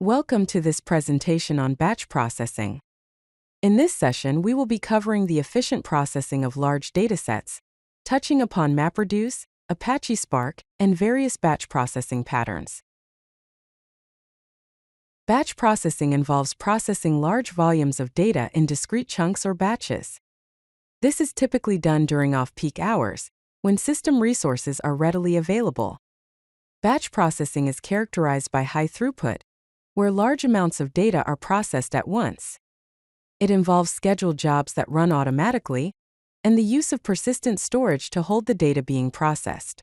Welcome to this presentation on batch processing. In this session, we will be covering the efficient processing of large datasets, touching upon MapReduce, Apache Spark, and various batch processing patterns. Batch processing involves processing large volumes of data in discrete chunks or batches. This is typically done during off-peak hours, when system resources are readily available. Batch processing is characterized by high throughput, where large amounts of data are processed at once. It involves scheduled jobs that run automatically, and the use of persistent storage to hold the data being processed.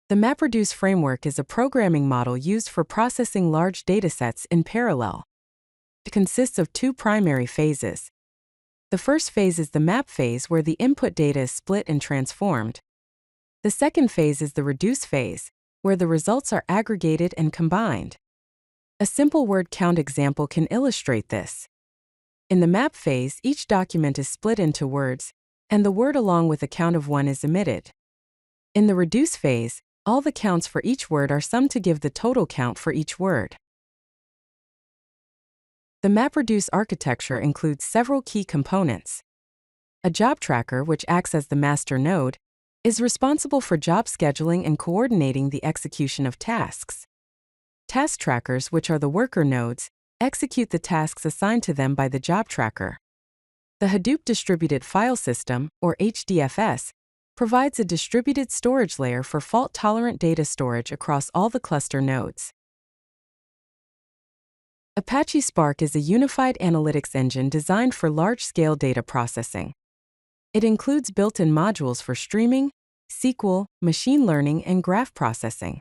The MapReduce Framework is a programming model used for processing large datasets in parallel. It consists of two primary phases. The first phase is the map phase, where the input data is split and transformed. The second phase is the reduce phase, where the results are aggregated and combined. A simple word count example can illustrate this. In the map phase, each document is split into words, and the word along with a count of 1 is omitted. In the reduce phase, all the counts for each word are summed to give the total count for each word. The MapReduce architecture includes several key components. A job tracker, which acts as the master node, is responsible for job scheduling and coordinating the execution of tasks. Task trackers, which are the worker nodes, execute the tasks assigned to them by the job tracker. The Hadoop Distributed File System, or HDFS, provides a distributed storage layer for fault-tolerant data storage across all the cluster nodes. Apache Spark is a unified analytics engine designed for large-scale data processing. It includes built-in modules for streaming, SQL, machine learning, and graph processing.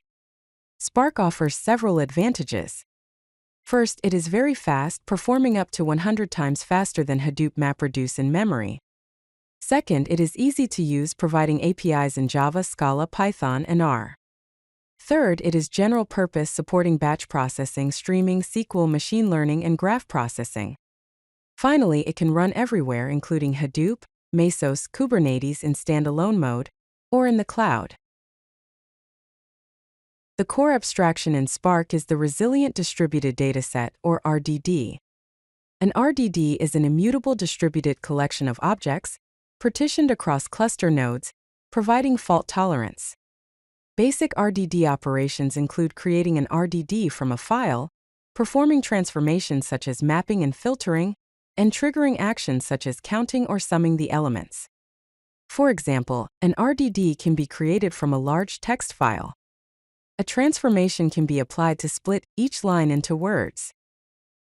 Spark offers several advantages. First, it is very fast, performing up to 100 times faster than Hadoop MapReduce in memory. Second, it is easy to use, providing APIs in Java, Scala, Python, and R. Third, it is general purpose, supporting batch processing, streaming, SQL, machine learning, and graph processing. Finally, it can run everywhere, including Hadoop, Mesos, Kubernetes in standalone mode, or in the cloud. The core abstraction in Spark is the Resilient Distributed Dataset, or RDD. An RDD is an immutable distributed collection of objects, partitioned across cluster nodes, providing fault tolerance. Basic RDD operations include creating an RDD from a file, performing transformations such as mapping and filtering, and triggering actions such as counting or summing the elements. For example, an RDD can be created from a large text file. A transformation can be applied to split each line into words.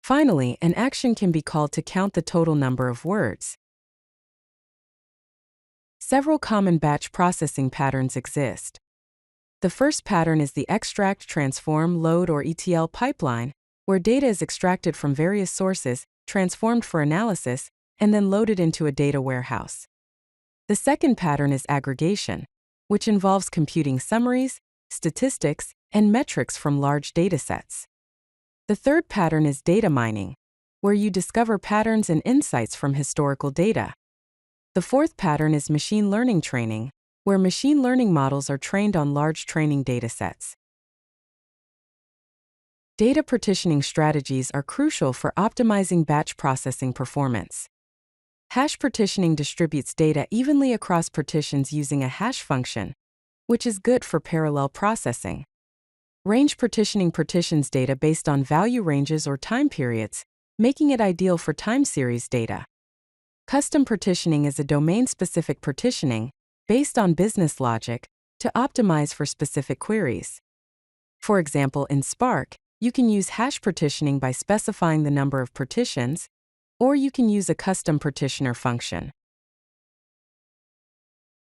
Finally, an action can be called to count the total number of words. Several common batch processing patterns exist. The first pattern is the extract, transform, load, or ETL pipeline, where data is extracted from various sources, transformed for analysis, and then loaded into a data warehouse. The second pattern is aggregation, which involves computing summaries, statistics, and metrics from large datasets. The third pattern is data mining, where you discover patterns and insights from historical data. The fourth pattern is machine learning training, where machine learning models are trained on large training datasets. Data partitioning strategies are crucial for optimizing batch processing performance. Hash partitioning distributes data evenly across partitions using a hash function, which is good for parallel processing. Range partitioning partitions data based on value ranges or time periods, making it ideal for time series data. Custom partitioning is a domain-specific partitioning, based on business logic, to optimize for specific queries. For example, in Spark, you can use hash partitioning by specifying the number of partitions, or you can use a custom partitioner function.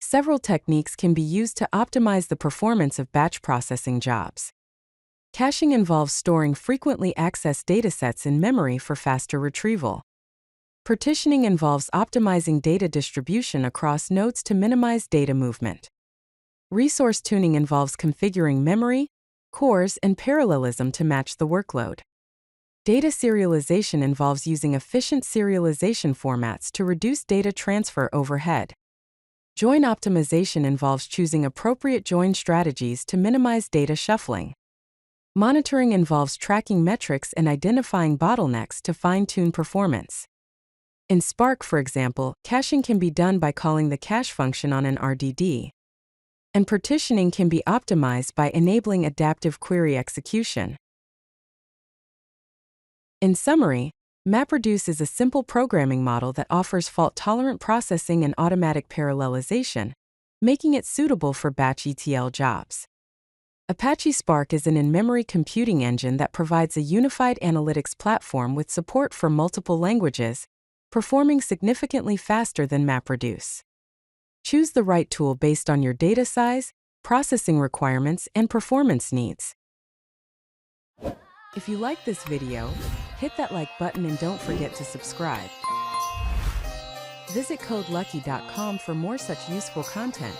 Several techniques can be used to optimize the performance of batch processing jobs. Caching involves storing frequently accessed datasets in memory for faster retrieval. Partitioning involves optimizing data distribution across nodes to minimize data movement. Resource tuning involves configuring memory, cores, and parallelism to match the workload. Data serialization involves using efficient serialization formats to reduce data transfer overhead. Join optimization involves choosing appropriate join strategies to minimize data shuffling. Monitoring involves tracking metrics and identifying bottlenecks to fine-tune performance. In Spark, for example, caching can be done by calling the cache function on an RDD. And partitioning can be optimized by enabling adaptive query execution. In summary, MapReduce is a simple programming model that offers fault-tolerant processing and automatic parallelization, making it suitable for batch ETL jobs. Apache Spark is an in-memory computing engine that provides a unified analytics platform with support for multiple languages, performing significantly faster than MapReduce. Choose the right tool based on your data size, processing requirements, and performance needs. If you like this video, hit that like button and don't forget to subscribe. Visit CodeLucky.com for more such useful content.